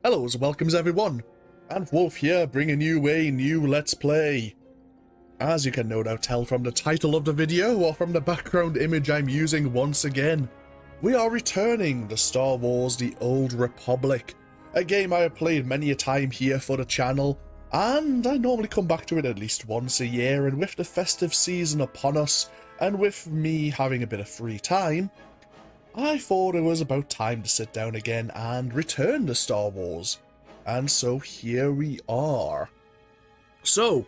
Hello and welcomes everyone, and Wolf here bringing you a new Let's Play. As you can no doubt tell from the title of the video or from the background image I'm using once again, we are returning to Star Wars The Old Republic, a game I have played many a time here for the channel, and I normally come back to it at least once a year, and with the festive season upon us, and with me having a bit of free time, I thought it was about time to sit down again and return to Star Wars. And so here we are. So,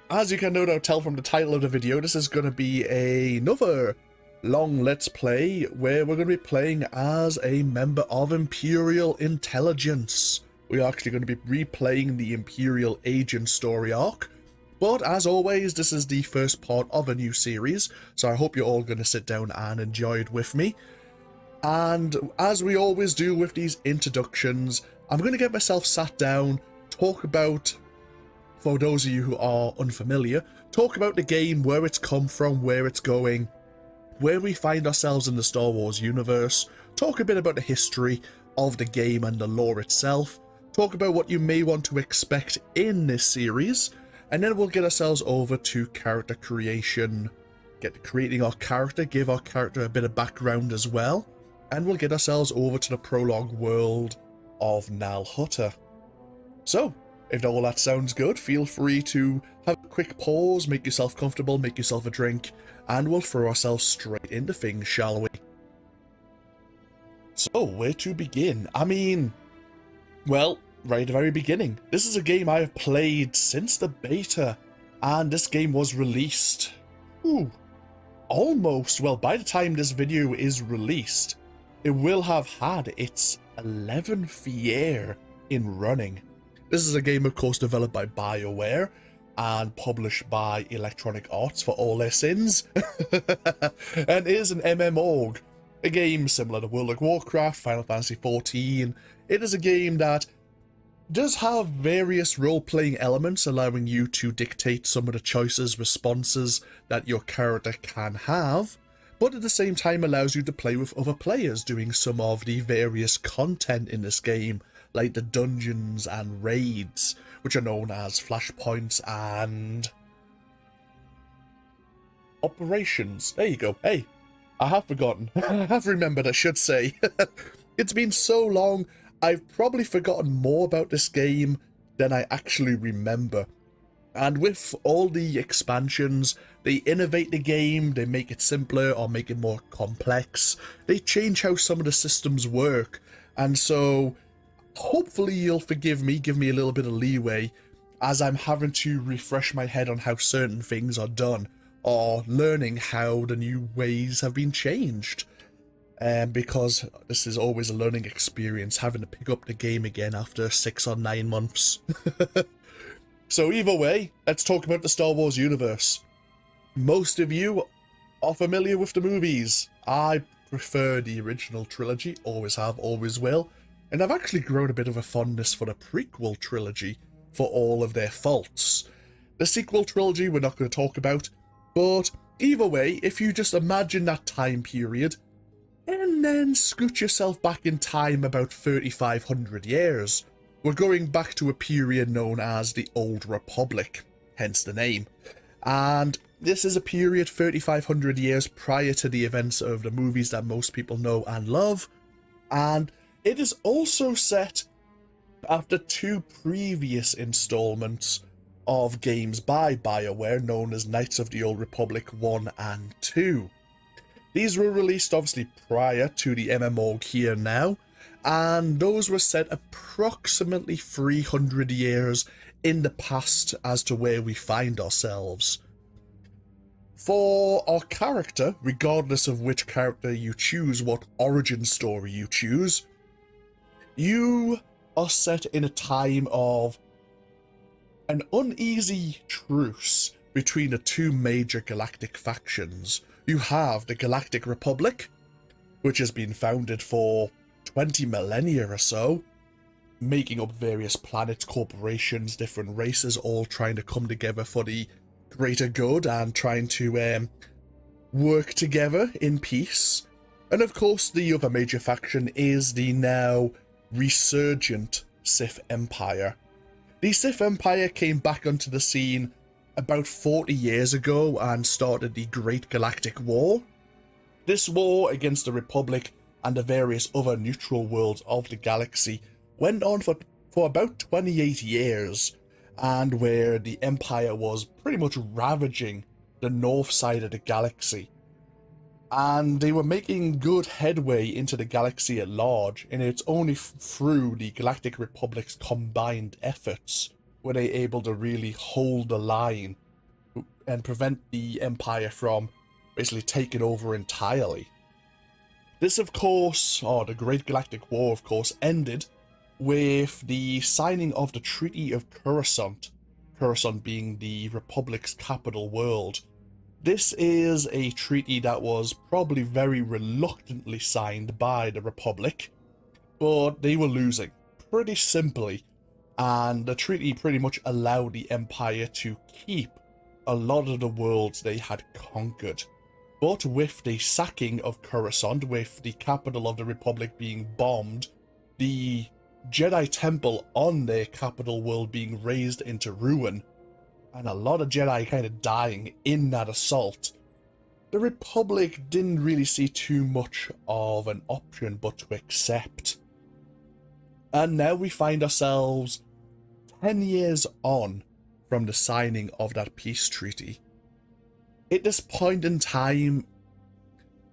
as you can no doubt tell from the title of the video, this is going to be another long Let's Play where we're going to be playing as a member of Imperial Intelligence. We are actually going to be replaying the Imperial Agent story arc. But as always, this is the first part of a new series, so I hope you're all going to sit down and enjoy it with me. And as we always do with these introductions, I'm going to get myself sat down, talk about, for those of you who are unfamiliar, talk about the game, where it's come from, where it's going, where we find ourselves in the Star Wars universe, talk a bit about the history of the game and the lore itself, talk about what you may want to expect in this series, and then we'll get ourselves over to character creation, get to creating our character, give our character a bit of background as well. And we'll get ourselves over to the prologue world of Hutta. So, if all that sounds good, feel free to have a quick pause, make yourself comfortable, make yourself a drink, and we'll throw ourselves straight into things, shall we? So, where to begin? Well, right at the very beginning. This is a game I have played since the beta, and this game was released, almost, well, by the time this video is released, it will have had its 11th year in running. This is a game, of course, developed by BioWare and published by Electronic Arts for all their sins, and is an MMORG, a game similar to World of Warcraft, Final Fantasy XIV. It is a game that does have various role-playing elements, allowing you to dictate some of the choices, responses that your character can have, but at the same time allows you to play with other players, doing some of the various content in this game, like the dungeons and raids, which are known as flashpoints and operations. There you go. Hey, I have forgotten. I have remembered, I should say. It's been so long, I've probably forgotten more about this game than I actually remember. And with all the expansions, they innovate the game, they make it simpler or make it more complex. They change how some of the systems work. And so, hopefully you'll forgive me, give me a little bit of leeway, as I'm having to refresh my head on how certain things are done, or learning how the new ways have been changed. Because this is always a learning experience, having to pick up the game again after 6 or 9 months. So either way, let's talk about the Star Wars universe. Most of you are familiar with the movies. I prefer the original trilogy, always have, always will, and I've actually grown a bit of a fondness for the prequel trilogy for all of their faults. The sequel trilogy we're not going to talk about, but either way, if you just imagine that time period, and then scoot yourself back in time about 3,500 years, we're going back to a period known as the Old Republic, hence the name. And this is a period 3,500 years prior to the events of the movies that most people know and love. And it is also set after 2 previous installments of games by BioWare known as Knights of the Old Republic 1 and 2. These were released obviously prior to the MMORG Here Now, and those were set approximately 300 years in the past as to where we find ourselves. For our character, regardless of which character you choose, what origin story you choose, you are set in a time of an uneasy truce between the 2 major galactic factions. You have the Galactic Republic, which has been founded for 20 millennia or so, making up various planets, corporations, different races, all trying to come together for the greater good and trying to work together in peace. And of course, the other major faction is the now resurgent Sith Empire. The Sith Empire came back onto the scene about 40 years ago and started the Great Galactic War. This war against the Republic and the various other neutral worlds of the galaxy went on for about 28 years, and where the Empire was pretty much ravaging the north side of the galaxy. And they were making good headway into the galaxy at large, and it's only through the Galactic Republic's combined efforts were they able to really hold the line and prevent the Empire from basically taking over entirely. This, of course, the Great Galactic War, of course, ended with the signing of the Treaty of Coruscant, Coruscant being the Republic's capital world. This is a treaty that was probably very reluctantly signed by the Republic, but they were losing, pretty simply, and the treaty pretty much allowed the Empire to keep a lot of the worlds they had conquered. But with the sacking of Coruscant, with the capital of the Republic being bombed, the Jedi Temple on their capital world being razed into ruin, and a lot of Jedi kind of dying in that assault, the Republic didn't really see too much of an option but to accept. And now we find ourselves 10 years on from the signing of that peace treaty. At this point in time,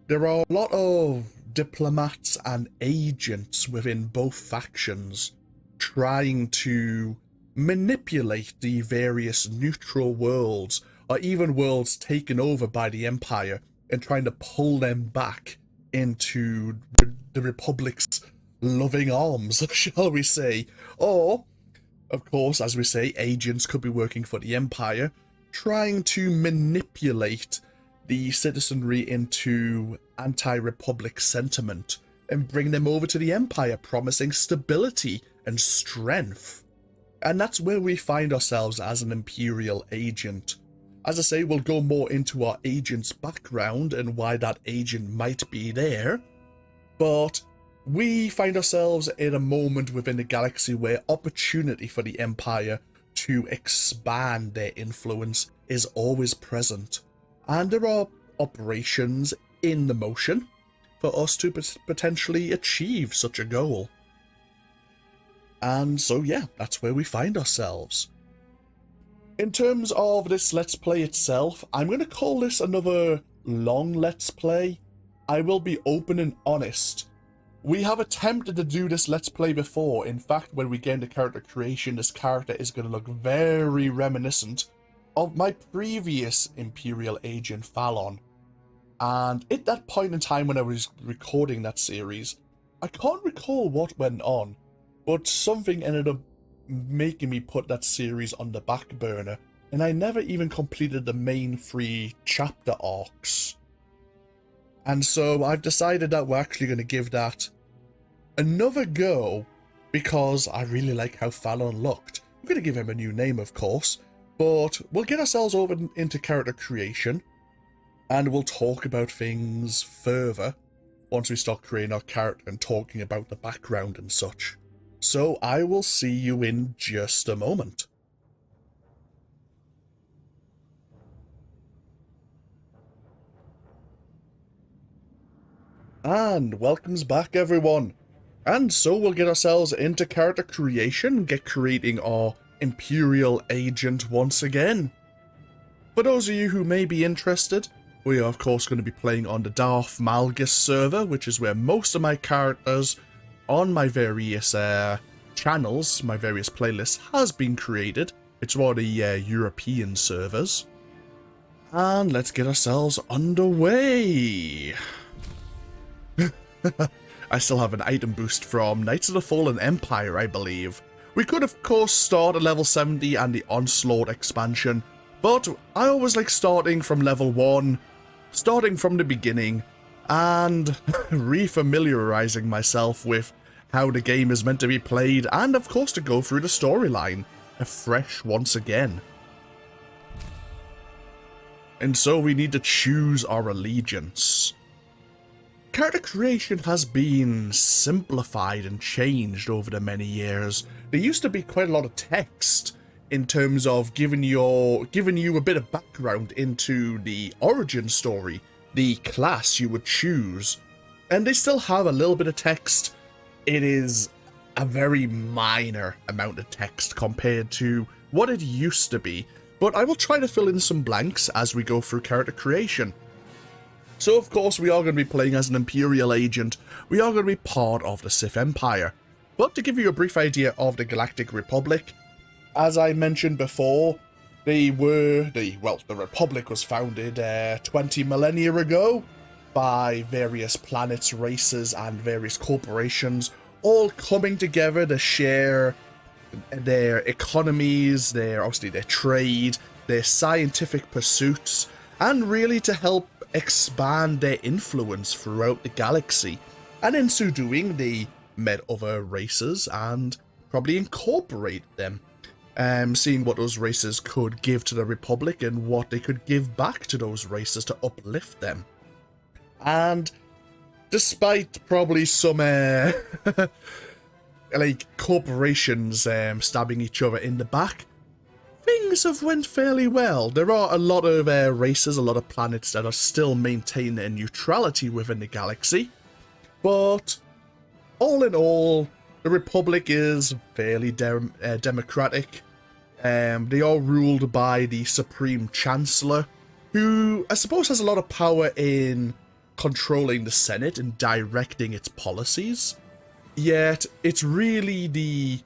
there are a lot of diplomats and agents within both factions trying to manipulate the various neutral worlds, or even worlds taken over by the Empire, and trying to pull them back into the Republic's loving arms, shall we say. Or, of course, as we say, agents could be working for the Empire, trying to manipulate the citizenry into anti-Republic sentiment and bring them over to the Empire, promising stability and strength. And that's where we find ourselves as an Imperial agent. As I say, we'll go more into our agent's background and why that agent might be there, but we find ourselves in a moment within the galaxy where opportunity for the Empire to expand their influence is always present, and there are operations in the motion for us to potentially achieve such a goal. And so yeah, that's where we find ourselves. In terms of this Let's Play itself, I'm going to call this another long Let's Play. I will be open and honest. We have attempted to do this Let's Play before. In fact, when we get into character creation, this character is going to look very reminiscent of my previous Imperial agent, Fallon. And at that point in time when I was recording that series, I can't recall what went on, but something ended up making me put that series on the back burner, and I never even completed the main 3 chapter arcs. And so I've decided that we're actually going to give that another go, because I really like how Fallon looked. We're going to give him a new name, of course, but we'll get ourselves over into character creation, and we'll talk about things further once we start creating our character and talking about the background and such. So I will see you in just a moment. And welcomes back, everyone. And so we'll get ourselves into character creation, get creating our Imperial agent once again. For those of you who may be interested, we are of course going to be playing on the Darth Malgus server, which is where most of my characters on my various channels, my various playlists, has been created. It's one of the European servers. And let's get ourselves underway. I still have an item boost from Knights of the Fallen Empire, I believe. We could, of course, start at level 70 and the Onslaught expansion, but I always like starting from level 1, starting from the beginning, and refamiliarizing myself with how the game is meant to be played, and of course to go through the storyline afresh once again. And so we need to choose our allegiance. character creation has been simplified and changed over the many years. There used to be quite a lot of text in terms of giving you a bit of background into the origin story, the class you would choose. And they still have a little bit of text. It is a very minor amount of text compared to what it used to be, but I will try to fill in some blanks as we go through character creation. So of course we are going to be playing as an Imperial agent, we are going to be part of the Sith Empire. But to give you a brief idea of the Galactic Republic, as I mentioned before, the Republic was founded 20 millennia ago by various planets, races, and various corporations, all coming together to share their economies, obviously their trade, their scientific pursuits, and really to help expand their influence throughout the galaxy. And in so doing, they met other races and probably incorporated them, seeing what those races could give to the Republic and what they could give back to those races to uplift them. And despite probably some like corporations stabbing each other in the back, things have went fairly well. There are a lot of races, a lot of planets that are still maintaining their neutrality within the galaxy, but all in all, the Republic is fairly democratic. They are ruled by the Supreme Chancellor, who I suppose has a lot of power in controlling the Senate and directing its policies. Yet, it's really the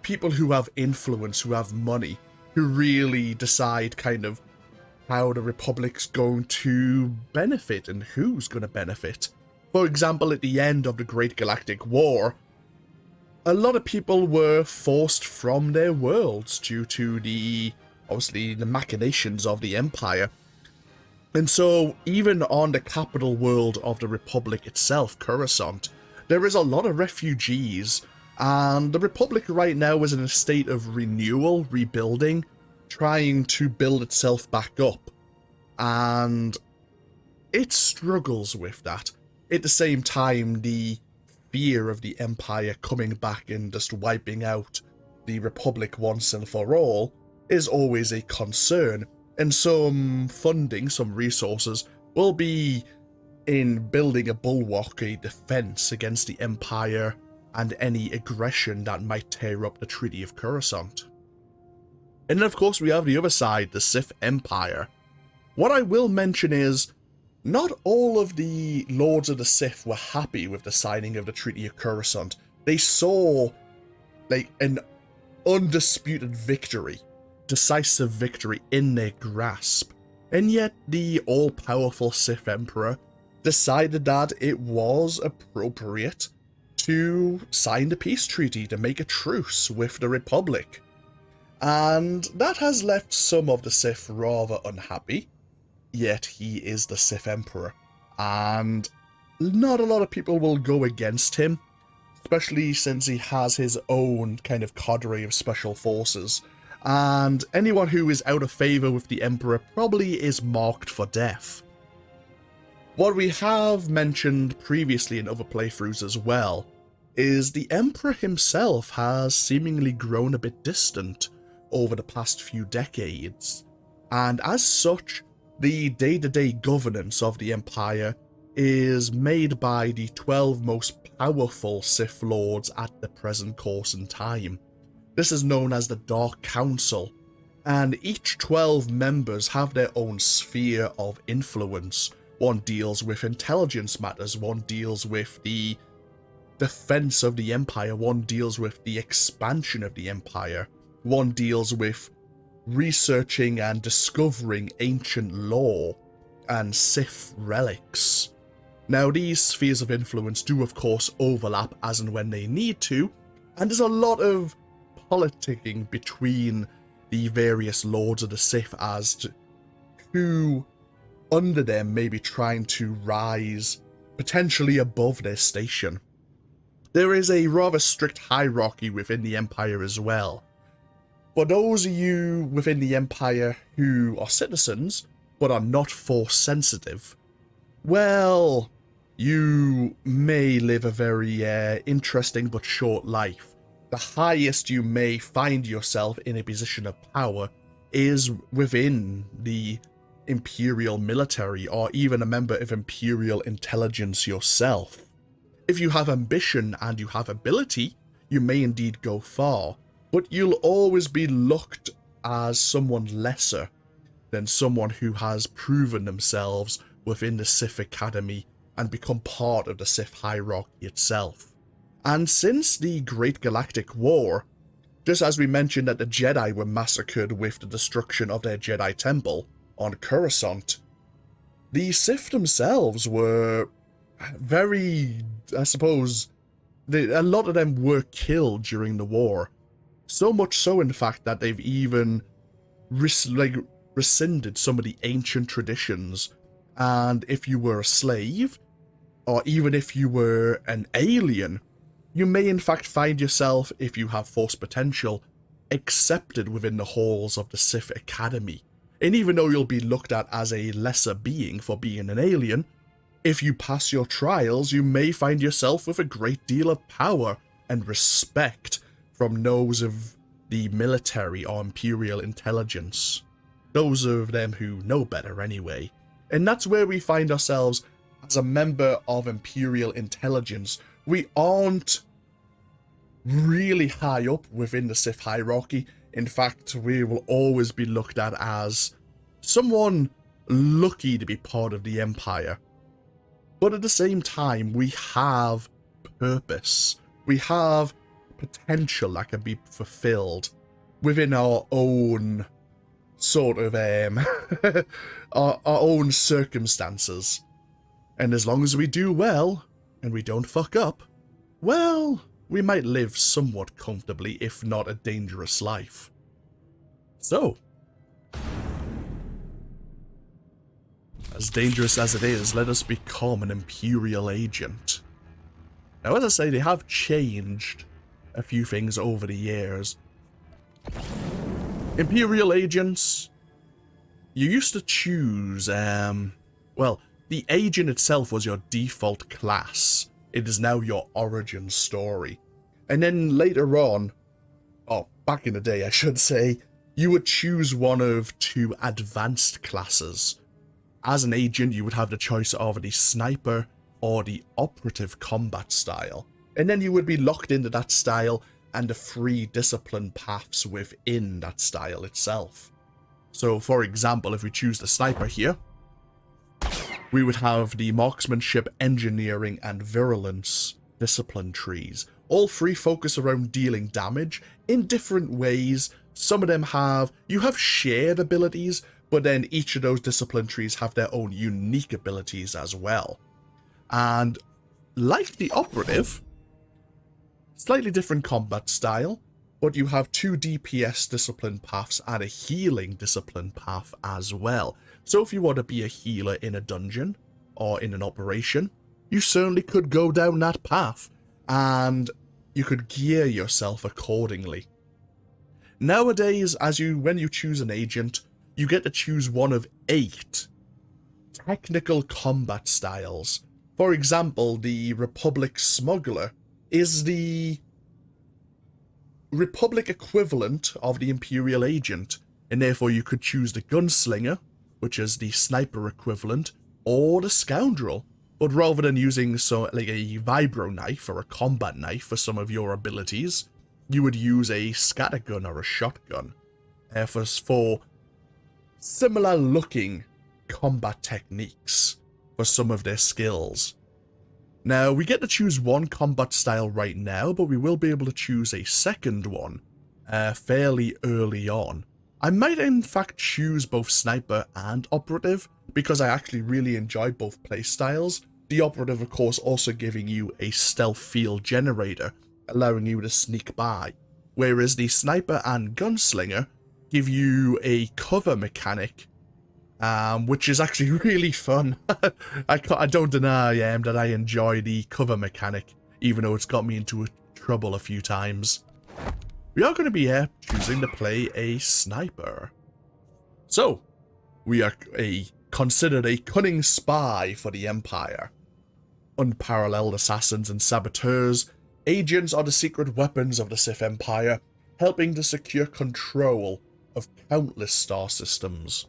people who have influence, who have money, who really decide kind of how the Republic's going to benefit and who's going to benefit. For example, at the end of the Great Galactic War, a lot of people were forced from their worlds due to obviously the machinations of the Empire. And so, even on the capital world of the Republic itself, Coruscant, there is a lot of refugees, and the Republic right now is in a state of renewal, rebuilding, trying to build itself back up. And it struggles with that. At the same time, the fear of the Empire coming back and just wiping out the Republic once and for all is always a concern, and some funding, some resources, will be in building a bulwark, a defense against the Empire and any aggression that might tear up the Treaty of Coruscant. And then of course we have the other side, the Sith Empire. What I will mention is, not all of the Lords of the Sith were happy with the signing of the Treaty of Coruscant. They saw like an undisputed victory, decisive victory in their grasp, and yet the all-powerful Sith Emperor decided that it was appropriate to sign the peace treaty, to make a truce with the Republic. And that has left some of the Sith rather unhappy, yet he is the Sith Emperor, and not a lot of people will go against him, especially since he has his own kind of cadre of special forces, and anyone who is out of favour with the Emperor probably is marked for death. What we have mentioned previously in other playthroughs as well is the Emperor himself has seemingly grown a bit distant over the past few decades, and as such, the day-to-day governance of the Empire is made by the 12 most powerful Sith Lords at the present course in time. This is known as the Dark Council, and each 12 members have their own sphere of influence. One deals with intelligence matters, one deals with the defense of the Empire, one deals with the expansion of the Empire, one deals with researching and discovering ancient lore and Sith relics. Now, these spheres of influence do of course overlap as and when they need to, and there's a lot of politicking between the various Lords of the Sith as to who under them may be trying to rise potentially above their station. There is a rather strict hierarchy within the Empire as well. For those of you within the Empire who are citizens, but are not Force sensitive, well, you may live a very interesting but short life. The highest you may find yourself in a position of power is within the Imperial military, or even a member of Imperial Intelligence yourself. If you have ambition and you have ability, you may indeed go far, but you'll always be looked as someone lesser than someone who has proven themselves within the Sith Academy and become part of the Sith hierarchy itself. And since the Great Galactic War, just as we mentioned that the Jedi were massacred with the destruction of their Jedi Temple on Coruscant, the Sith themselves were very, I suppose, a lot of them were killed during the war. So much so, in fact, that they've even rescinded some of the ancient traditions. And if you were a slave, or even if you were an alien, you may in fact find yourself, if you have Force potential, accepted within the halls of the Sith Academy. And even though you'll be looked at as a lesser being for being an alien, if you pass your trials, you may find yourself with a great deal of power and respect from those of the military or Imperial Intelligence. Those of them who know better anyway. And that's where we find ourselves as a member of Imperial Intelligence. We aren't really high up within the Sith hierarchy. In fact, we will always be looked at as someone lucky to be part of the Empire. But at the same time, we have purpose. We have potential that can be fulfilled within our own sort of our own circumstances. And as long as we do well and we don't fuck up, well, we might live somewhat comfortably, if not a dangerous life. So, as dangerous as it is, let us become an Imperial agent. Now, as I say, they have changed a few things over the years. Imperial agents, you used to choose, well, the agent itself was your default class. It is now your origin story. And then later on, or back in the day I should say, you would choose one of two advanced classes. As an agent, you would have the choice of the sniper or the operative combat style. And then you would be locked into that style and the 3 discipline paths within that style itself. So for example, if we choose the sniper here, we would have the marksmanship, engineering, and virulence discipline trees. All 3 focus around dealing damage in different ways. Some of them you have shared abilities, but then each of those discipline trees have their own unique abilities as well. And like the operative, slightly different combat style, but you have 2 DPS discipline paths and a healing discipline path as well. So if you want to be a healer in a dungeon or in an operation, you certainly could go down that path and you could gear yourself accordingly. Nowadays, when you choose an agent, you get to choose one of 8 technical combat styles. For example, the Republic Smuggler is the Republic equivalent of the Imperial Agent, and therefore you could choose the Gunslinger, which is the sniper equivalent, or the Scoundrel. But rather than using like a vibro knife or a combat knife for some of your abilities, you would use a scattergun or a shotgun for similar looking combat techniques for some of their skills. Now, we get to choose one combat style right now, but we will be able to choose a second one fairly early on. I might in fact choose both sniper and operative, because I actually really enjoy both playstyles. The operative, of course, also giving you a stealth field generator, allowing you to sneak by, whereas the sniper and gunslinger give you a cover mechanic, which is actually really fun. I don't deny that I enjoy the cover mechanic, even though it's got me into trouble a few times. We are going to be choosing to play a sniper. So, we are considered a cunning spy for the Empire. unparalleled assassins and saboteurs, agents are the secret weapons of the Sith Empire, helping to secure control of countless star systems.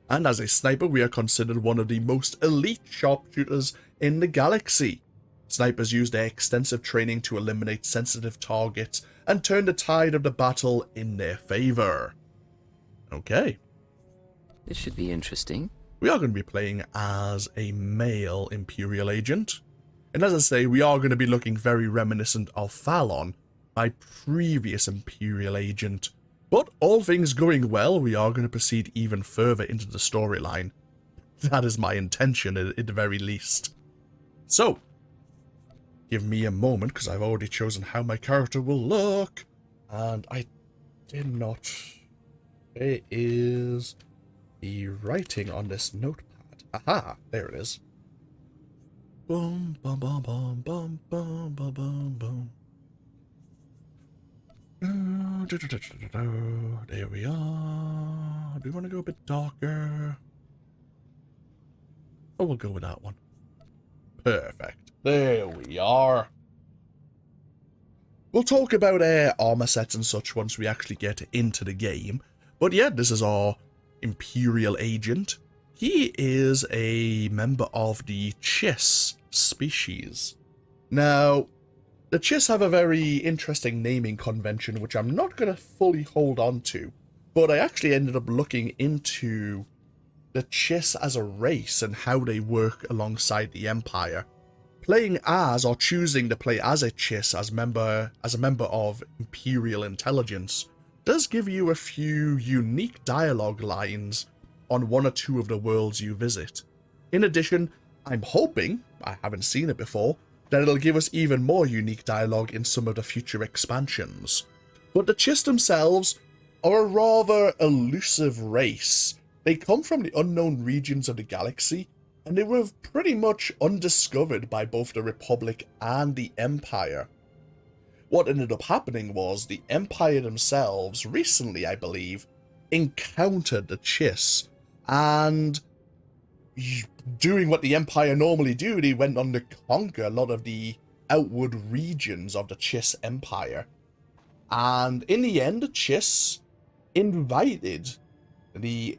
And as a sniper, we are considered one of the most elite sharpshooters in the galaxy. Snipers use their extensive training to eliminate sensitive targets and turn the tide of the battle in their favor. Okay. This should be interesting. We are going to be playing as a male Imperial agent. And as I say, we are going to be looking very reminiscent of Fallon, my previous Imperial agent. But all things going well, we are going to proceed even further into the storyline. That is my intention, at the very least. So, give me a moment, because I've already chosen how my character will look. And I did not... Where is the writing on this notepad? Aha, there it is. Boom, bum, bum, bum, bum, bum, bum, bum, bum. There we are. Do you want to go a bit darker? Oh, we'll go with that one. Perfect. There we are. We'll talk about armor sets and such once we actually get into the game. But yeah, this is our Imperial agent. He is a member of the Chiss species. Now, the Chiss have a very interesting naming convention, which I'm not going to fully hold on to, but I actually ended up looking into the Chiss as a race and how they work alongside the Empire. Playing as, or choosing to play as a Chiss as a member of Imperial Intelligence does give you a few unique dialogue lines on one or two of the worlds you visit. In addition, I'm hoping, I haven't seen it before, that it'll give us even more unique dialogue in some of the future expansions. But the Chiss themselves are a rather elusive race. They come from the unknown regions of the galaxy, and they were pretty much undiscovered by both the Republic and the Empire. What ended up happening was the Empire themselves, recently I believe, encountered the Chiss, and doing what the Empire normally do, they went on to conquer a lot of the outward regions of the Chiss Empire. And in the end, the Chiss invited the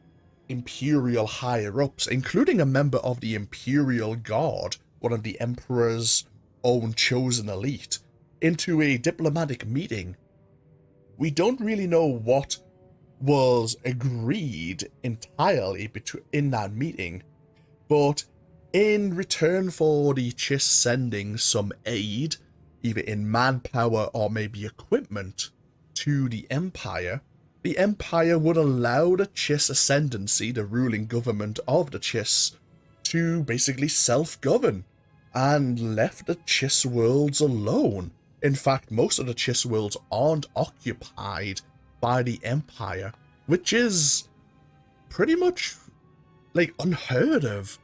Imperial higher-ups, including a member of the Imperial Guard, one of the Emperor's own chosen elite, into a diplomatic meeting. We don't really know what was agreed entirely in that meeting, but in return for the Chiss sending some aid, either in manpower or maybe equipment, to the Empire would allow the Chiss Ascendancy, the ruling government of the Chiss, to basically self-govern, and left the Chiss worlds alone. In fact, most of the Chiss worlds aren't occupied by the Empire, which is pretty much, like, unheard of.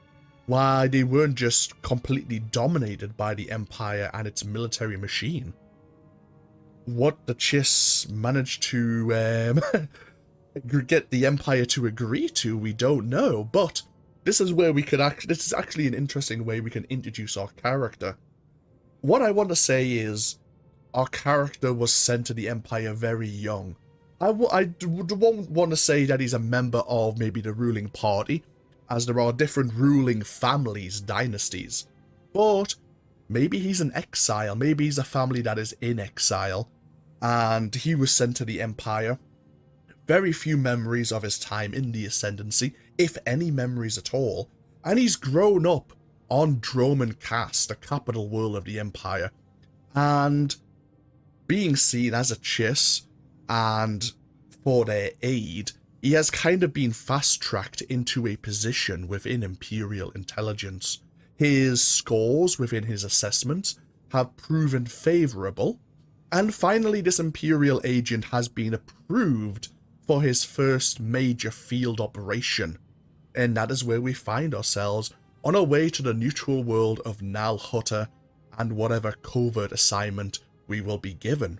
Why they weren't just completely dominated by the Empire and its military machine. What the Chiss managed to get the Empire to agree to, we don't know, but this is where we could this is actually an interesting way we can introduce our character. What I want to say is, our character was sent to the Empire very young. I won't want to say that he's a member of maybe the ruling party, as there are different ruling families, dynasties. But maybe he's an exile, maybe he's a family that is in exile, and he was sent to the Empire. Very few memories of his time in the Ascendancy, if any memories at all, and he's grown up on Droman Cast, the capital world of the Empire, and being seen as a Chiss, and for their aid, he has kind of been fast-tracked into a position within Imperial Intelligence. His scores within his assessments have proven favourable, and finally this Imperial agent has been approved for his first major field operation, and that is where we find ourselves on our way to the neutral world of Nal Hutta and whatever covert assignment we will be given.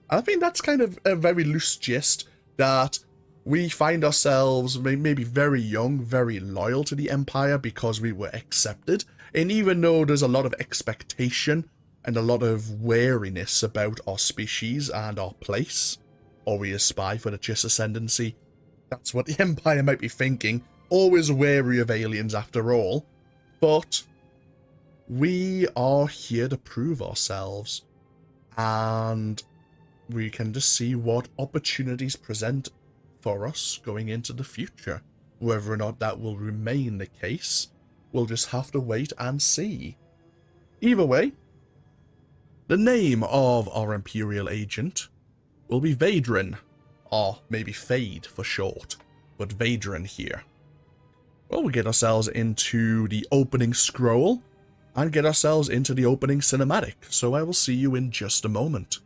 I think that's kind of a very loose gist, that we find ourselves maybe very young, very loyal to the Empire because we were accepted. And even though there's a lot of expectation and a lot of wariness about our species and our place, or we aspire for the Chiss Ascendancy, that's what the Empire might be thinking. Always wary of aliens after all. But we are here to prove ourselves. And we can just see what opportunities present for us going into the future. Whether or not that will remain the case, we'll just have to wait and see. Either way, the name of our Imperial agent will be Vaedren, or maybe Fade for short, but Vaedren here. Well, we'll get ourselves into the opening scroll and get ourselves into the opening cinematic, so I will see you in just a moment.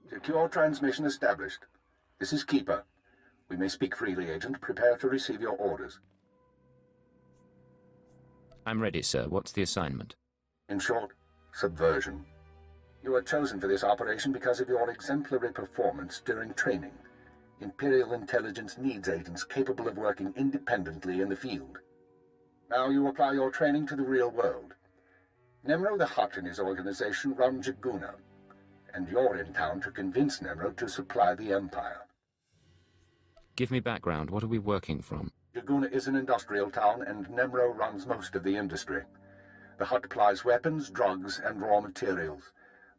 Secure transmission established. This is Keeper. We may speak freely, Agent. Prepare to receive your orders. I'm ready, sir. What's the assignment? In short, subversion. You were chosen for this operation because of your exemplary performance during training. Imperial Intelligence needs agents capable of working independently in the field. Now you apply your training to the real world. Nemro the Hutt and his organization run Jaguna, and you're in town to convince Nemro to supply the Empire. Give me background. What are we working from? Jaguna is an industrial town, and Nemro runs most of the industry. The Hutt supplies weapons, drugs, and raw materials,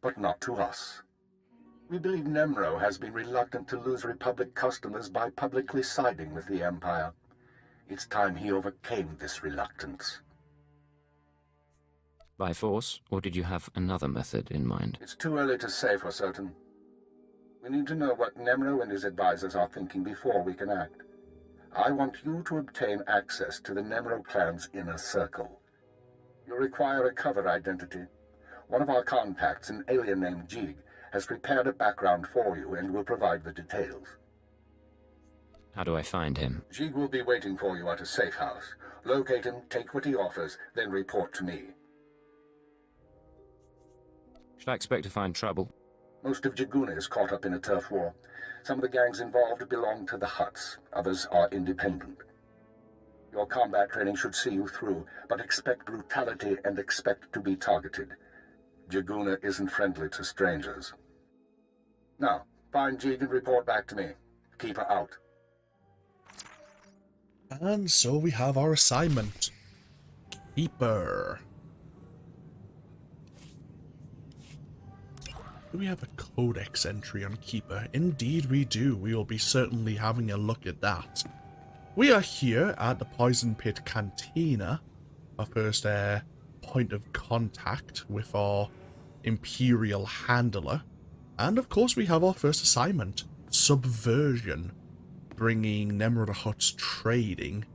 but not to us. We believe Nemro has been reluctant to lose Republic customers by publicly siding with the Empire. It's time he overcame this reluctance. By force, or did you have another method in mind? It's too early to say for certain. We need to know what Nemro and his advisors are thinking before we can act. I want you to obtain access to the Nemro clan's inner circle. You'll require a cover identity. One of our contacts, an alien named Jig, has prepared a background for you and will provide the details. How do I find him? Jig will be waiting for you at a safe house. Locate him, take what he offers, then report to me. Should I expect to find trouble? Most of Jaguna is caught up in a turf war. Some of the gangs involved belong to the Hutts. Others are independent. Your combat training should see you through, but expect brutality and expect to be targeted. Jaguna isn't friendly to strangers. Now, find Jig and report back to me. Keep her out. And so we have our assignment. Keeper. Do we have a codex entry on Keeper? Indeed we do. We will be certainly having a look at that. We are here at the Poison Pit Cantina, our first point of contact with our Imperial handler. And of course we have our first assignment, Subversion, bringing Nemro the Hutt's trading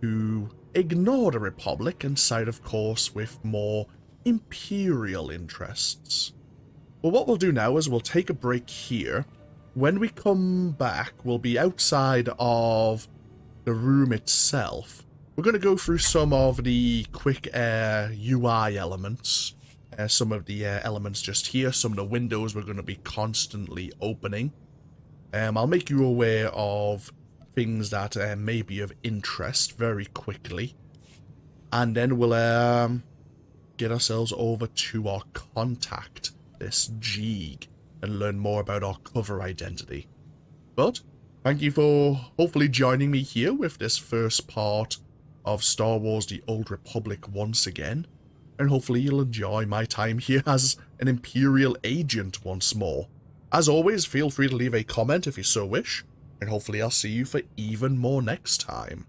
to ignore the Republic and side of course with more Imperial interests. Well, what we'll do now is we'll take a break here. When we come back, we'll be outside of the room itself. We're going to go through some of the quick UI elements. Some of the elements just here. Some of the windows we're going to be constantly opening. I'll make you aware of things that may be of interest very quickly. And then we'll get ourselves over to our contact, this Jig, and learn more about our cover identity. But thank you for hopefully joining me here with this first part of Star Wars The Old Republic once again, and hopefully you'll enjoy my time here as an Imperial agent once more. As always, feel free to leave a comment if you so wish, and hopefully I'll see you for even more next time.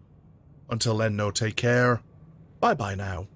Until then, no, take care. Bye bye now.